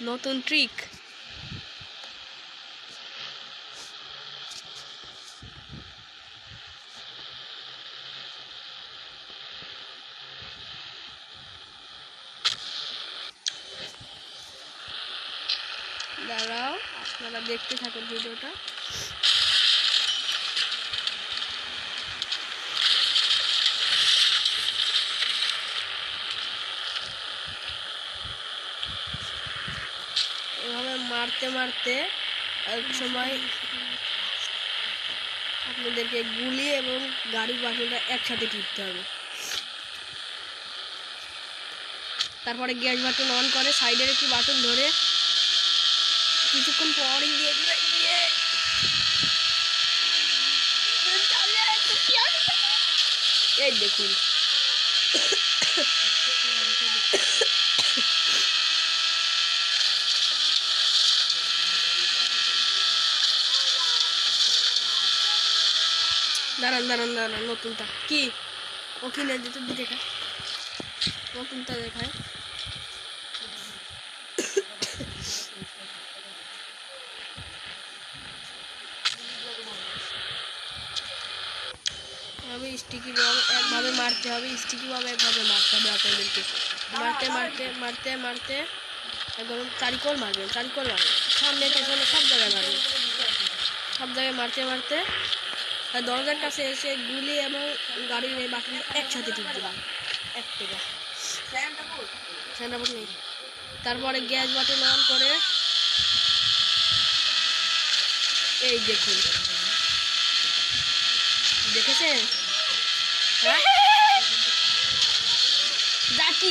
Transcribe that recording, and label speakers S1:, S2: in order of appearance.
S1: নতুন ট্রিক। দাঁড়াও, আপনারা দেখতে থাকুন ভিডিওটা। এভাবে মারতে মারতে এক সময় আপনাদেরকে গুলি এবং গাড়ির বাটনটা একসাথে টিপতে হবে। তারপরে গ্যাস বাটন অন করে সাইডের একটি বাটন ধরে কিছুক্ষণ পরই এই দেখুন দাঁড়ান দাঁড়ান দাঁড়ান, নতুনটা কি ও কিনে দিতে দেখায়, নতুনটা দেখায়। আমি স্টিকি বল একভাবে মারতে হবে, স্টিকি বল একভাবে মারতে হবে আপনাদেরকে। মারতে মারতে মারতে মারতে একদম চারিকোর মারবেন, চারিকোর মারবেন, সামনে পেছনে সব জায়গায় মারবেন, সব জায়গায় মারতে মারতে দরজার কাছে এসে গুলি এবং গাড়ির এই বাটন একসাথে টিপ দিলাম এক থেকে স্যান্ডাপুর নেই। তারপরে গ্যাস বাটন অন করে এই দেখুন, দেখেছেন? হ্যাঁ যাচ্ছি